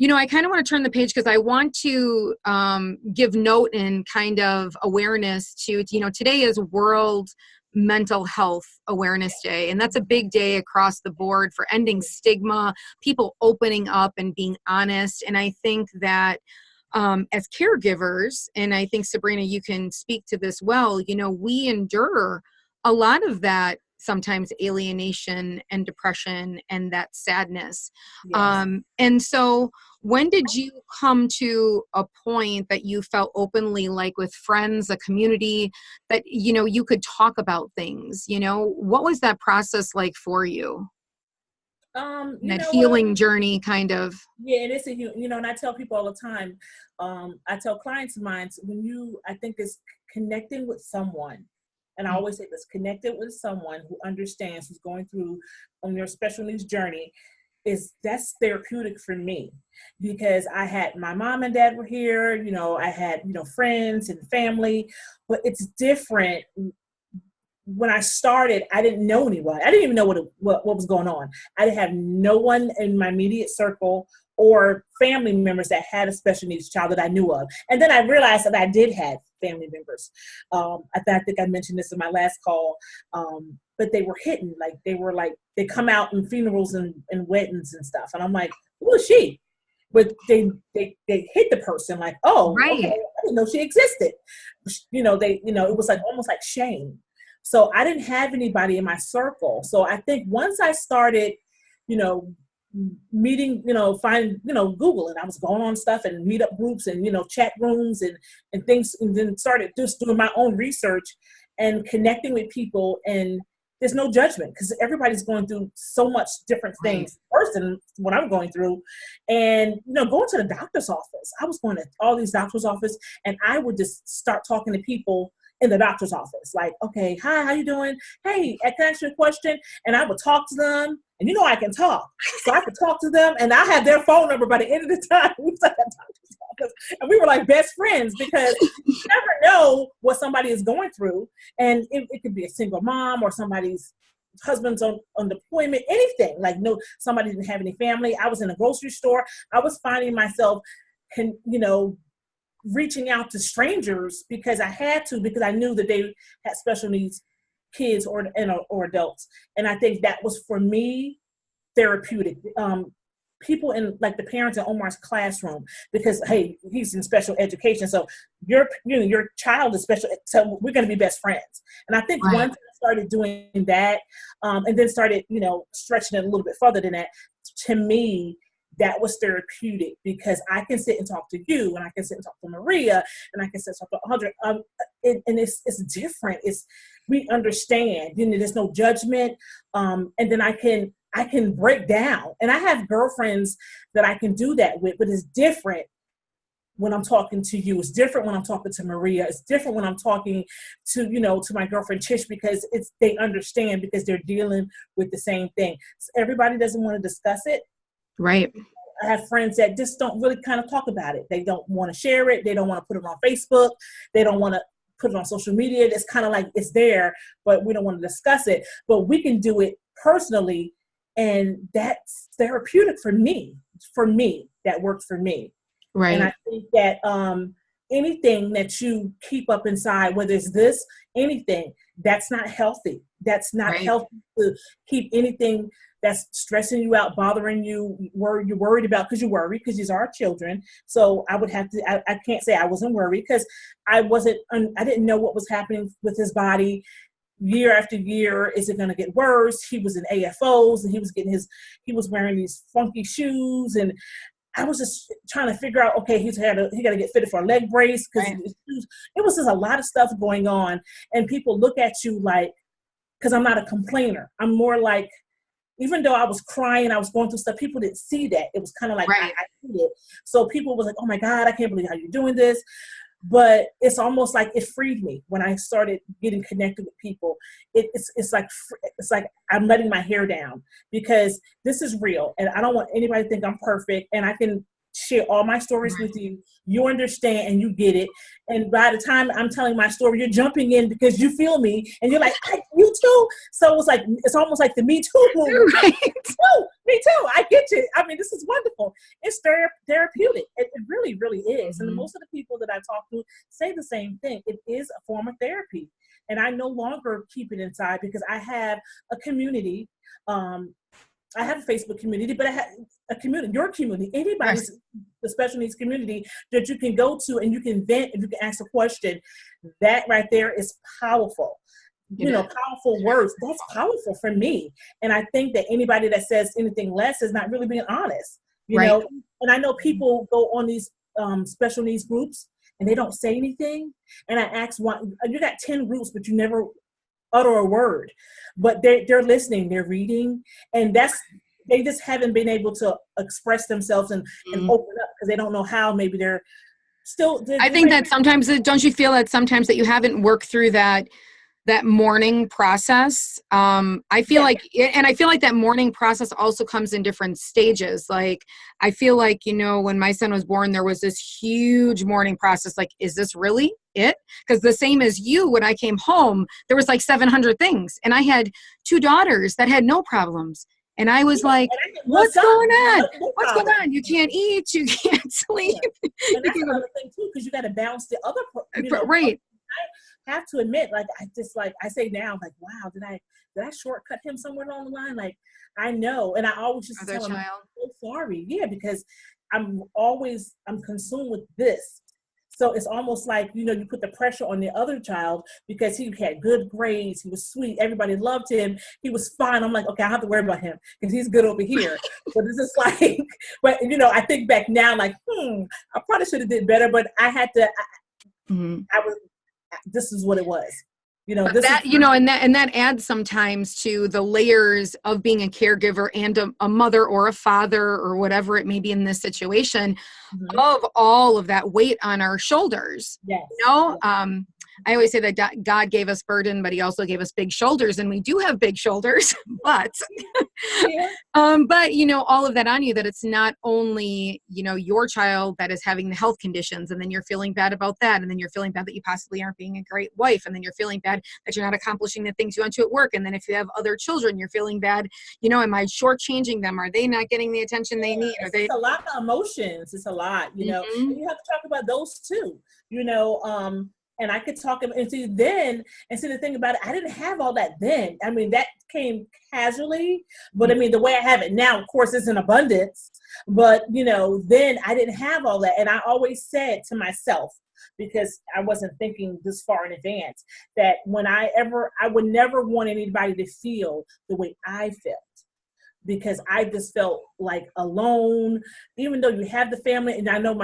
S1: I kind of want to turn the page, because I want to give note and kind of awareness to, today is World Mental Health Awareness Day. And that's a big day across the board for ending stigma, people opening up and being honest. And I think that as caregivers, and I think Sabrina, you can speak to this well, you know, we endure a lot of that, sometimes alienation and depression and that sadness.
S2: Yes.
S1: And so when did you come to a point that you felt openly, like with friends, a community, that, you know, you could talk about things? You know, what was that process like for you?
S2: You
S1: That
S2: know what?
S1: healing journey kind of.
S2: Yeah, and it's you know, and I tell people all the time, I tell clients of mine, I think it's connecting with someone, and I always say this, connected with someone who understands, who's going through on their special needs journey, that's therapeutic for me, because I had my mom and dad were here, you know, I had, you know, friends and family, but it's different. When I started, I didn't know anyone. I didn't even know what was going on. I didn't have no one in my immediate circle or family members that had a special needs child that I knew of. And then I realized that I did have family members. I think I mentioned this in my last call, but they were hidden. They come out in funerals and weddings and stuff. And I'm like, who is she? But they hit the person like, oh, okay,
S1: Right.
S2: I didn't know she existed. You know, it was like almost like shame. So I didn't have anybody in my circle. So I think once I started, you know, meeting, you know, Googling, I was going on stuff and meetup groups and, you know, chat rooms and things, and then started just doing my own research and connecting with people. And there's no judgment, because everybody's going through so much different
S1: Right.
S2: things worse than what I'm going through. And, you know, going to the doctor's office, I was going to all these doctor's office, and I would just start talking to people in the doctor's office. Like, okay, hi, how you doing? Hey, can I ask you a question? And I would talk to them, and you know I can talk. So I could talk to them, and I had their phone number by the end of the time. We was at the doctor's office, and we were like best friends, because you never know what somebody is going through. And it could be a single mom, or somebody's husband's on deployment, anything. Like, no, somebody didn't have any family. I was in a grocery store. I was finding myself, reaching out to strangers because I had to, because I knew that they had special needs kids or adults. And I think that was, for me, therapeutic. People in, like, the parents in Omar's classroom, because, hey, he's in special education, so your child is special, so we're going to be best friends. And I think
S1: Right.
S2: once I started doing that, and then started, you know, stretching it a little bit further than that, to me, that was therapeutic, because I can sit and talk to you, and I can sit and talk to Maria, and I can sit and talk to 100. And it's different. We understand. You know, there's no judgment. And then I can break down, and I have girlfriends that I can do that with. But it's different when I'm talking to you. It's different when I'm talking to Maria. It's different when I'm talking to, you know, to my girlfriend Tish, because they understand, because they're dealing with the same thing. So everybody doesn't want to discuss it.
S1: Right.
S2: I have friends that just don't really kind of talk about it. They don't want to share it. They don't want to put it on Facebook. They don't want to put it on social media. It's kind of like it's there, but we don't want to discuss it. But we can do it personally, and that's therapeutic for me. For me, that works for me. And
S1: Right.
S2: I think that anything that you keep up inside, whether it's this, anything, that's not healthy. That's not
S1: Right.
S2: healthy to keep anything that's stressing you out, bothering you, you're worried about, because you worry, because these are our children. So I would have to, I can't say I wasn't worried, because I didn't know what was happening with his body. Year after year, is it going to get worse? He was in AFOs, and he was wearing these funky shoes, and I was just trying to figure out, okay, he got to get fitted for a leg brace, because
S1: Right.
S2: it was just a lot of stuff going on. And people look at you like, because I'm not a complainer. I'm more like, even though I was crying, I was going through stuff, people didn't see that. It was kind of like,
S1: Right.
S2: I see it. So people was like, oh my God, I can't believe how you're doing this. But it's almost like it freed me when I started getting connected with people. It's like I'm letting my hair down, because this is real, and I don't want anybody to think I'm perfect. And I can share all my stories with you. You understand and you get it. And by the time I'm telling my story, you're jumping in because you feel me and you're like, you too. So it's almost like the Me Too movement.
S1: Right.
S2: Me too. I get you. I mean, this is wonderful. It's therapeutic. It really, really is. And most of the people that I talk to say the same thing. It is a form of therapy. And I no longer keep it inside because I have a community. I have a Facebook community, but I have a community, your community, anybody's the special needs community that you can go to and you can vent and you can ask a question. That right there is powerful. Powerful words. That's powerful for me. And I think that anybody that says anything less is not really being honest, you know? And I know people go on these special needs groups and they don't say anything. And I ask one, you got 10 groups, but you never utter a word, but they're listening, they're reading, and they just haven't been able to express themselves and open up because they don't know how. Maybe they're still. I
S1: think that sometimes, don't you feel that sometimes that you haven't worked through that mourning process? I feel like that mourning process also comes in different stages. Like, I feel like, when my son was born, there was this huge mourning process. Like, is this really it? Because the same as you, when I came home, there was like 700 things. And I had 2 daughters that had no problems. And I was like, what's going on? What's going on? You can't eat, you can't sleep.
S2: And that's another thing too, because you got to balance the other,
S1: right.
S2: I have to admit, I say now, like, wow, did I shortcut him somewhere along the line? Like, I know. And I always just tell him, I'm so sorry. Yeah, because I'm consumed with this. So it's almost like, you put the pressure on the other child because he had good grades. He was sweet. Everybody loved him. He was fine. I'm like, okay, I don't have to worry about him because he's good over here. So this is like, but, I think back now, like, I probably should have did better, but I had to, this is what it was. And that
S1: adds sometimes to the layers of being a caregiver and a mother or a father or whatever it may be in this situation, of all of that weight on our shoulders.
S2: Yes.
S1: I always say that God gave us burden, but he also gave us big shoulders, and we do have big shoulders, but, all of that on you, that it's not only, your child that is having the health conditions, and then you're feeling bad about that. And then you're feeling bad that you possibly aren't being a great wife. And then you're feeling bad that you're not accomplishing the things you want to at work. And then if you have other children, you're feeling bad, am I shortchanging them? Are they not getting the attention they need?
S2: It's a lot of emotions. It's a lot, and you have to talk about those too, and I could talk and see the thing about it, I didn't have all that then. I mean, that came casually, but I mean, the way I have it now, of course, is in abundance, but then I didn't have all that. And I always said to myself, because I wasn't thinking this far in advance, that I would never want anybody to feel the way I felt. Because I just felt like alone, even though you have the family, and I know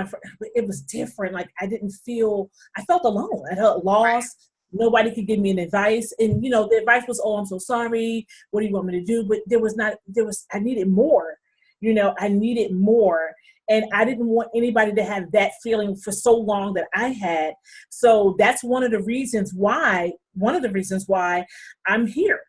S2: it was different. Like, I felt alone. I felt lost. Nobody could give me an advice. And, the advice was, oh, I'm so sorry. What do you want me to do? But I needed more, I needed more. And I didn't want anybody to have that feeling for so long that I had. So that's one of the reasons why I'm here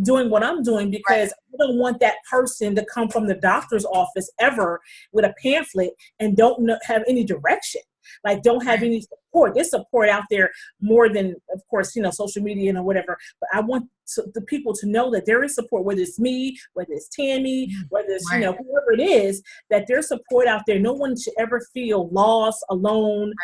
S2: doing what I'm doing, because I don't want that person to come from the doctor's office ever with a pamphlet and don't have any direction, like don't have any support. There's support out there more than, of course, social media and whatever, but I want the people to know that there is support, whether it's me, whether it's Tammy, whether it's, whoever it is, that there's support out there. No one should ever feel lost, alone,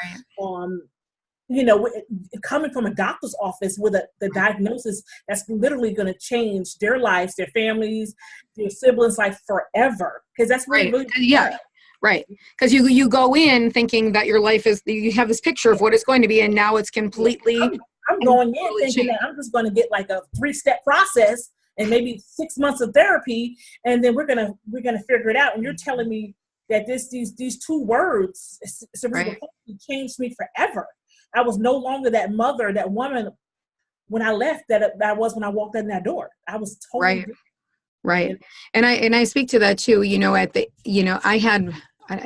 S2: coming from a doctor's office with the diagnosis that's literally going to change their lives, their families, their siblings' life forever. Because that's what it really is.
S1: Right. Because you go in thinking that your life you have this picture of what it's going to be, and now it's completely.
S2: I'm going in thinking that I'm just going to get like a 3-step process and maybe 6 months of therapy, and then we're gonna figure it out. And you're telling me that these 2 words, cerebral palsy, changed me forever. I was no longer that mother, that woman when I left that I was when I walked in that door. I was totally different.
S1: Right. And I speak to that too, I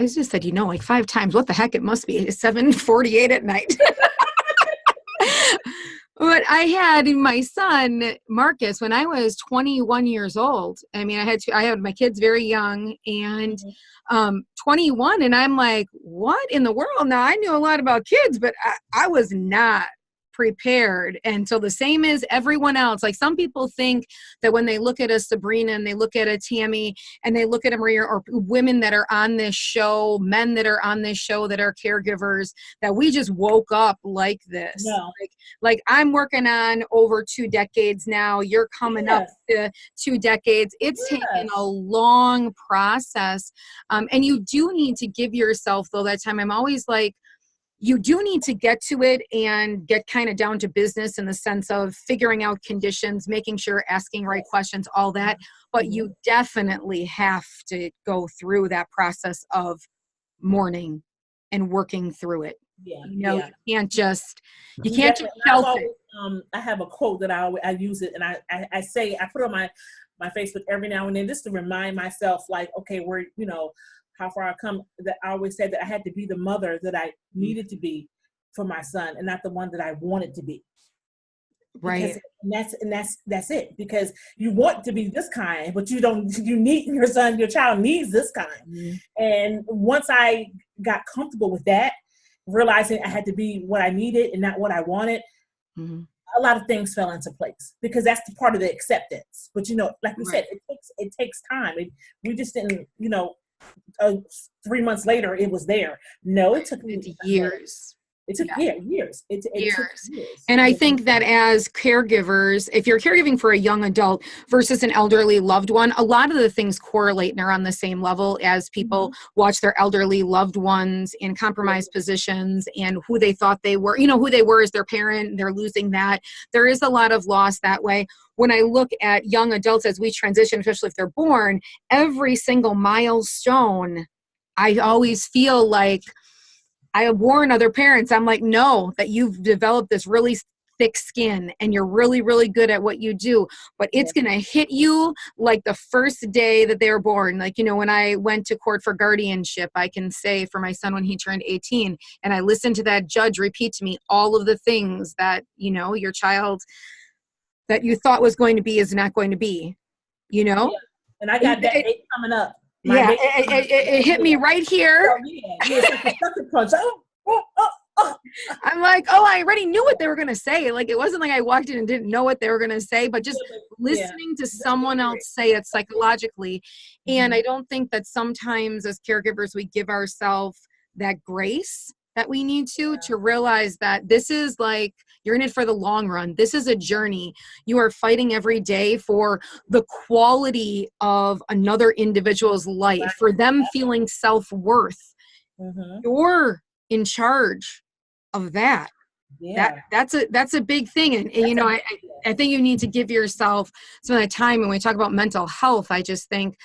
S1: just said, like 5 times, what the heck, it must be 7:48 at night. But I had my son, Marcus, when I was 21 years old. I mean, I had my kids very young, and 21, and I'm like, what in the world? Now, I knew a lot about kids, but I was not prepared. And so the same as everyone else, like some people think that when they look at a Sabrina and they look at a Tammy and they look at a Maria, or women that are on this show, men that are on this show that are caregivers, that we just woke up like this.
S2: No.
S1: Like I'm working on over 2 decades now. You're coming up to 2 decades. It's taken a long process. And you do need to give yourself, though, that time. I'm always like, you do need to get to it and get kind of down to business in the sense of figuring out conditions, making sure, asking right questions, all that. But you definitely have to go through that process of mourning and working through it. You can't just, you can't just shelf it.
S2: I have a quote that I use it, and I say, I put it on my Facebook every now and then just to remind myself, like, okay, we're, how far I come. That I always said that I had to be the mother that I needed to be for my son, and not the one that I wanted to be.
S1: Right.
S2: Because, and that's it. Because you want to be this kind, but you need your child needs this kind. And once I got comfortable with that, realizing I had to be what I needed and not what I wanted, a lot of things fell into place, because that's the part of the acceptance. But like we said, it takes time. We just didn't, 3 months later it was there. No, it took me
S1: years.
S2: It took years. It took years.
S1: And I think that as caregivers, if you're caregiving for a young adult versus an elderly loved one, a lot of the things correlate and are on the same level as people watch their elderly loved ones in compromised positions and who they thought they were, who they were as their parent, they're losing that. There is a lot of loss that way. When I look at young adults as we transition, especially if they're born, every single milestone, I always feel like I warn other parents, I'm like, no, that you've developed this really thick skin and you're really, really good at what you do, but it's going to hit you like the first day that they were born. Like, when I went to court for guardianship, I can say for my son when he turned 18, and I listened to that judge repeat to me all of the things that, your child that you thought was going to be is not going to be,
S2: And I got that date coming up.
S1: It hit me right here. I'm like, I already knew what they were going to say. Like, it wasn't like I walked in and didn't know what they were going to say, but just listening to someone else say it psychologically. And I don't think that sometimes as caregivers, we give ourselves that grace that we need to realize that this is like, you're in it for the long run. This is a journey. You are fighting every day for the quality of another individual's life, for them feeling self-worth. You're in charge of that. That's a big thing. And I think you need to give yourself some of that time. And when we talk about mental health, I just think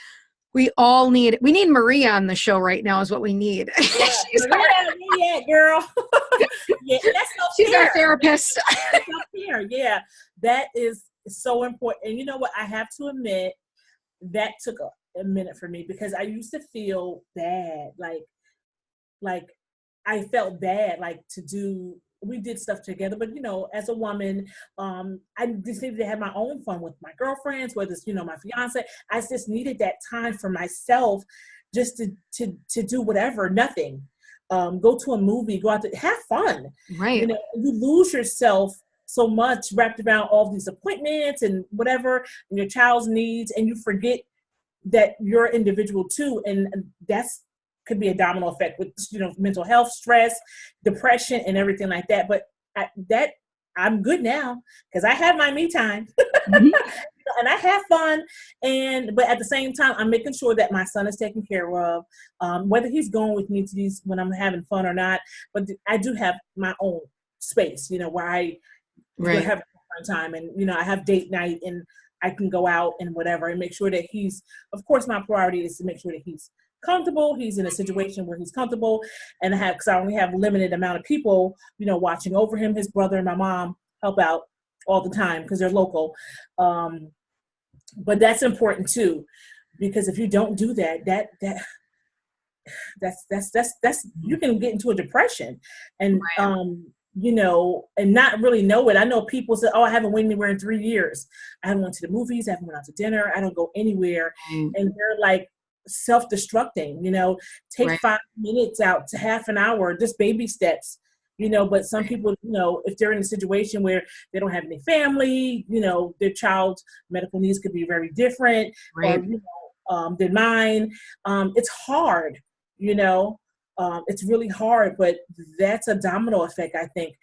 S1: we need Maria on the show right now is what we need.
S2: Maria, girl.
S1: She's our therapist.
S2: Yeah, that is so important. And you know what? I have to admit that took a minute for me, because I used to feel bad. Like I felt bad, we did stuff together, but as a woman, I just needed to have my own fun with my girlfriends, whether it's my fiance. I just needed that time for myself, just to do whatever, nothing. Go to a movie, go out to have fun.
S1: Right.
S2: You lose yourself so much wrapped around all these appointments and whatever, and your child's needs, and you forget that you're individual too, and that's could be a domino effect with mental health, stress, depression, and everything like that. But I'm good now because I have my me time and I have fun. But at the same time, I'm making sure that my son is taken care of, whether he's going with me to these when I'm having fun or not. But I do have my own space, where I have a fun time, and I have date night, and I can go out and whatever, and make sure that he's. Of course, my priority is to make sure that he's comfortable. He's in a situation where he's comfortable, and because I only have a limited amount of people, watching over him. His brother and my mom help out all the time because they're local. But that's important too, because if you don't do that, that's you can get into a depression, and and not really know it. I know people say, oh, I haven't went anywhere in 3 years. I haven't went to the movies. I haven't went out to dinner. I don't go anywhere.
S1: Mm.
S2: And they're like self-destructing, take
S1: Right.
S2: 5 minutes out to half an hour, just baby steps, but some people, if they're in a situation where they don't have any family, their child's medical needs could be very different
S1: Right.
S2: than mine. It's hard, it's really hard, but that's a domino effect, I think.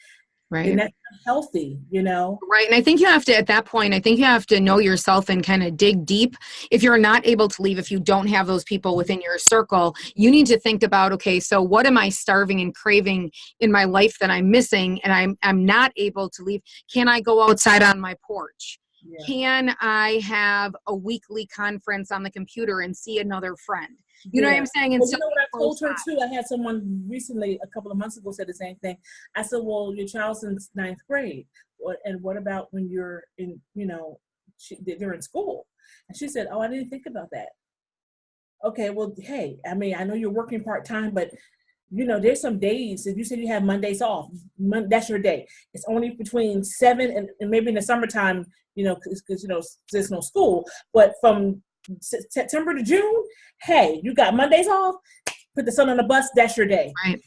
S1: Right.
S2: And that's healthy,
S1: Right. And I think you have to, at that point, I think you have to know yourself and kind of dig deep. If you're not able to leave, if you don't have those people within your circle, you need to think about, okay, so what am I starving and craving in my life that I'm missing and I'm not able to leave? Can I go outside on my porch?
S2: Yeah.
S1: Can I have a weekly conference on the computer and see another friend? You know what I'm saying? And
S2: well,
S1: so
S2: what I told her too, I had someone recently, a couple of months ago, said the same thing. I said, well, your child's in 9th grade. And what about when you're in, they're in school? And she said, oh, I didn't think about that. Okay, well, hey, I mean, I know you're working part-time, but there's some days, if you said you have Mondays off, that's your day. It's only between 7 and maybe in the summertime, because there's no school, but from September to June, hey, you got Mondays off, put the son on the bus, that's your day.
S1: Right.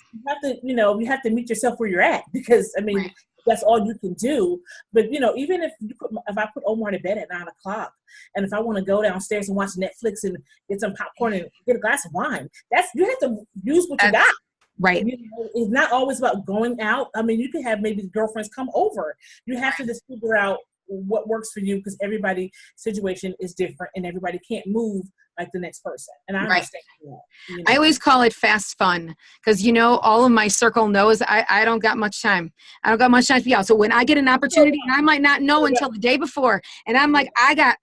S2: You have to meet yourself where you're at, because I mean, right. That's all you can do. But even if I put Omar to bed at 9 o'clock, and if I want to go downstairs and watch Netflix and get some popcorn and get a glass of wine, you have to use what you got.
S1: Right.
S2: It's not always about going out. I mean, you can have maybe girlfriends come over. You have to just figure out what works for you, because everybody's situation is different and everybody can't move like the next person. And I understand that.
S1: I always call it fast fun, because all of my circle knows I don't got much time. I don't got much time to be out. So when I get an opportunity, and I might not know until the day before, and I'm like, I got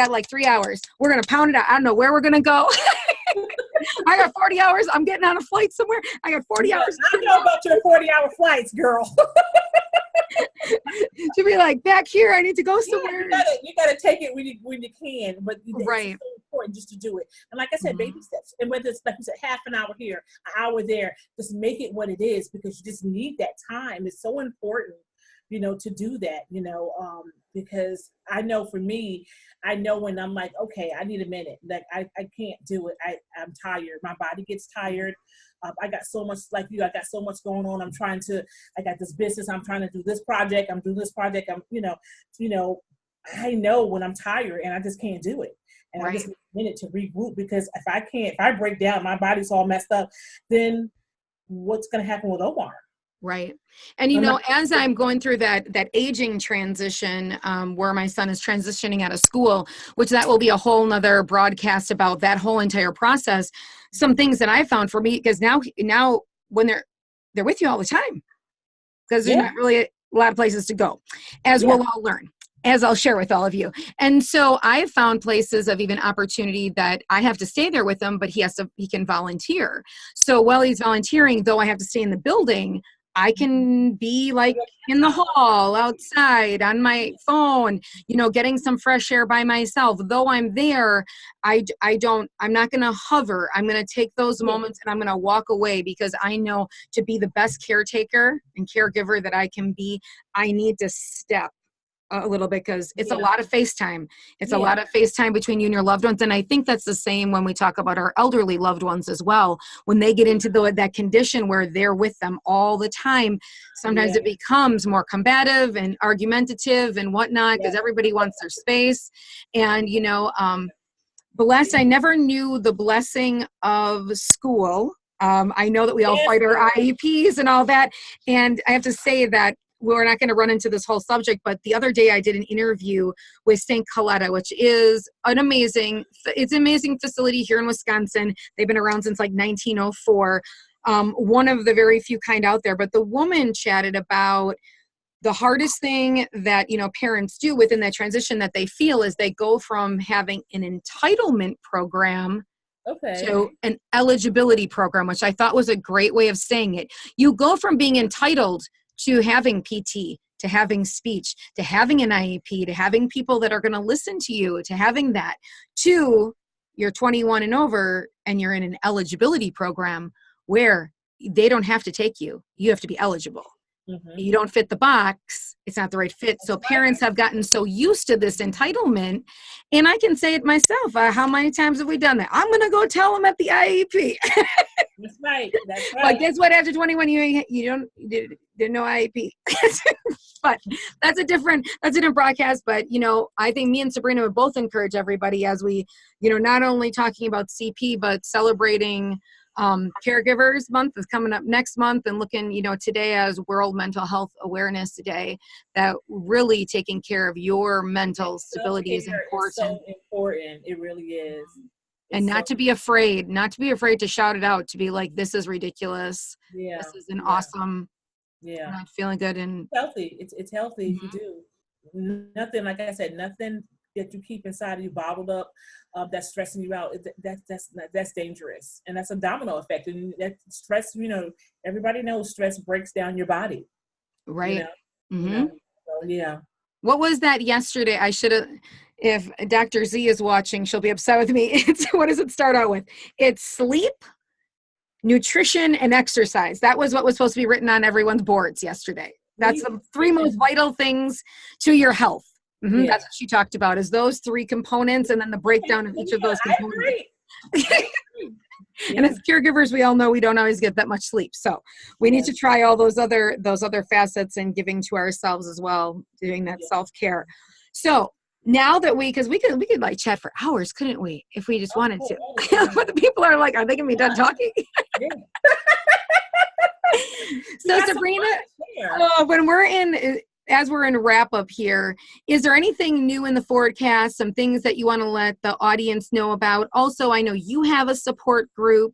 S1: like 3 hours. We're gonna pound it out. I don't know where we're gonna go. I got 40 hours. I'm getting on a flight somewhere. I got 40 hours.
S2: I know about your 40-hour flights, girl.
S1: To be like, back here, I need to go somewhere.
S2: You gotta take it when you can, but
S1: right.
S2: It's so important just to do it. And like I said, baby steps. And whether it's like you said, half an hour here, an hour there, just make it what it is, because you just need that time. It's so important, to do that, because I know for me, I know when I'm like, okay, I need a minute. Like I can't do it. I'm tired. My body gets tired. I got so much, like you, I got so much going on. I got this business. I'm trying to do this project. I'm doing this project. I know when I'm tired and I just can't do it. And right. I just need a minute to regroup, because if I break down, my body's all messed up, then what's going to happen with Omar?
S1: Right. And, as I'm going through that aging transition, where my son is transitioning out of school, which that will be a whole nother broadcast about that whole entire process. Some things that I found for me, because now when they're with you all the time, because there's not really a lot of places to go, as we'll all learn, as I'll share with all of you. And so I've found places of even opportunity that I have to stay there with him, but he can volunteer. So while he's volunteering, though I have to stay in the building, I can be like in the hall, outside, on my phone, getting some fresh air by myself. Though I'm there, I'm not going to hover. I'm going to take those moments and I'm going to walk away, because I know to be the best caretaker and caregiver that I can be, I need to step a little bit, because it's a lot of FaceTime. It's a lot of FaceTime between you and your loved ones. And I think that's the same when we talk about our elderly loved ones as well. When they get into that condition where they're with them all the time, sometimes it becomes more combative and argumentative and whatnot, because everybody wants their space. And, I never knew the blessing of school. I know that we all fight our IEPs and all that. And I have to say that we're not going to run into this whole subject, but the other day I did an interview with St. Coletta, which is an amazing facility here in Wisconsin. They've been around since like 1904. One of the very few kind out there. But the woman chatted about the hardest thing that, parents do within that transition that they feel is they go from having an entitlement program to an eligibility program, which I thought was a great way of saying it. You go from being entitled to having PT, to having speech, to having an IEP, to having people that are going to listen to you, to having that, to you're 21 and over and you're in an eligibility program where they don't have to take you. You have to be eligible. you don't fit the box, it's not the right fit. So parents have gotten so used to this entitlement, and I can say it myself. How many times have we done that? I'm going to go tell them at the IEP.
S2: That's right. That's right.
S1: But guess what? After 21, you didn't know IEP. But that's a different broadcast. But, you know, I think me and Sabrina would both encourage everybody as we, you know, not only talking about CP, but celebrating Caregivers Month is coming up next month, and looking, you know, today as World Mental Health Awareness Day, that really taking care of your mental stability is important.
S2: So important. It really is.
S1: And not to be afraid to shout it out, to be like, this is ridiculous.
S2: Yeah.
S1: This is an awesome.
S2: Yeah.
S1: I'm not feeling good. And
S2: healthy. It's healthy if you do. Nothing, like I said, nothing that you keep inside of you bottled up that's stressing you out. That's dangerous, and that's a domino effect. And that stress, you know, everybody knows stress breaks down your body.
S1: Right.
S2: You know? So, yeah.
S1: What was that yesterday? I should have. If Dr. Z is watching, she'll be upset with me. What does it start out with? It's sleep, nutrition, and exercise. That was what was supposed to be written on everyone's boards yesterday. That's the 3 most vital things to your health. Yeah. That's what she talked about, is those 3 components, and then the breakdown of each of those components. I agree. And as caregivers, we all know we don't always get that much sleep. So we need to try all those other facets and giving to ourselves as well, doing that self-care. So now that because we could like chat for hours, couldn't we, if we just wanted to? But the people are like, are they gonna be done talking? So Sabrina, when as we're in wrap up here, is there anything new in the forecast, some things that you want to let the audience know about? Also, I know you have a support group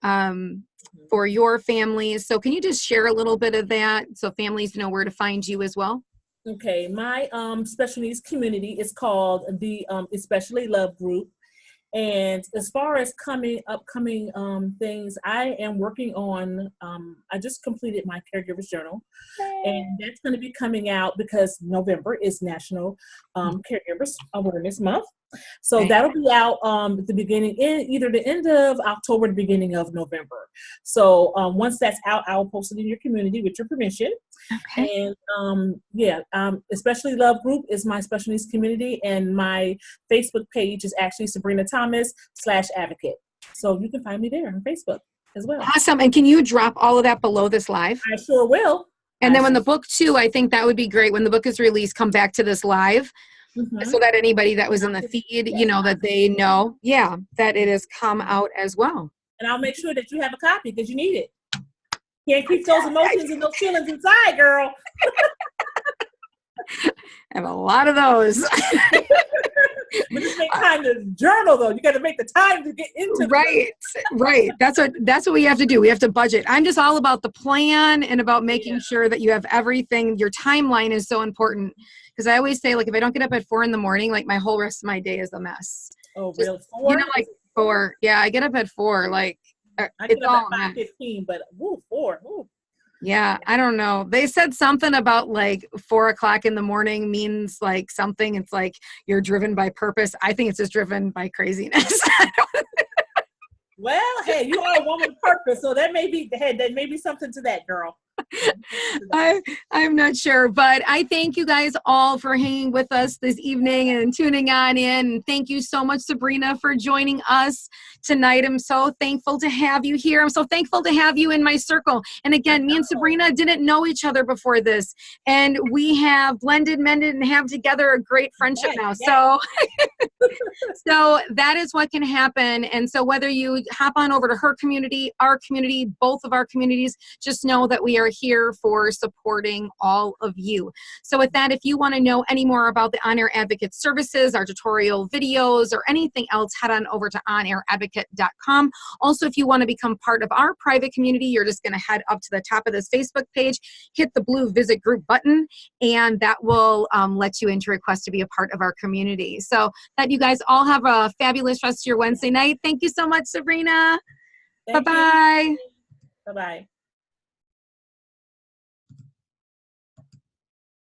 S1: for your families. So can you just share a little bit of that so families know where to find you as well?
S2: Okay, my special needs community is called the Especially Love Group. And as far as upcoming things, I am working on, I just completed my Caregivers Journal, and that's going to be coming out because November is National Caregivers Awareness Month. So that'll be out at the beginning, either the end of October, the beginning of November. So once that's out, I'll post it in your community with your permission. Okay. And Especially Love Group is my special needs community, and my Facebook page is actually Sabrina Thomas /advocate. So you can find me there on Facebook as well.
S1: Awesome. And can you drop all of that below this live?
S2: I sure will.
S1: And then when the book too, I think that would be great. When the book is released, come back to this live. So that anybody that was in the feed, you know, that they know, that it has come out as well.
S2: And I'll make sure that you have a copy because you need it. Can't keep those emotions and those feelings inside, girl.
S1: I have a lot of those.
S2: But just make time to journal, though. You got to make the time to get into it.
S1: Right. That's what we have to do. We have to budget. I'm just all about the plan and about making sure that you have everything. Your timeline is so important, because I always say, like, if I don't get up at 4 a.m, like, my whole rest of my day is a mess.
S2: Oh, really? 4?
S1: You know, like 4. Yeah, I get up at 4. Like,
S2: I get up at 5:15, but 4. Ooh.
S1: Yeah, I don't know. They said something about like 4 o'clock in the morning means like something. It's like you're driven by purpose. I think it's just driven by craziness.
S2: Well, hey, you are a woman of purpose, so that may be something to that, girl.
S1: I'm not sure, but I thank you guys all for hanging with us this evening and tuning on in. And thank you so much, Sabrina, for joining us tonight. I'm so thankful to have you here. I'm so thankful to have you in my circle. And again, me and Sabrina didn't know each other before this, and we have blended, mended, and have together a great friendship now. So, so that is what can happen. And so whether you hop on over to her community, our community, both of our communities, just know that we are here for supporting all of you. So with that, if you want to know any more about the On Air Advocate services, our tutorial videos, or anything else, head on over to onairadvocate.com. Also, if you want to become part of our private community, you're just going to head up to the top of this Facebook page, hit the blue visit group button, and that will let you in to request to be a part of our community. So that you guys all have a fabulous rest of your Wednesday night. Thank you so much, Sabrina. Bye-bye.
S2: Bye-bye.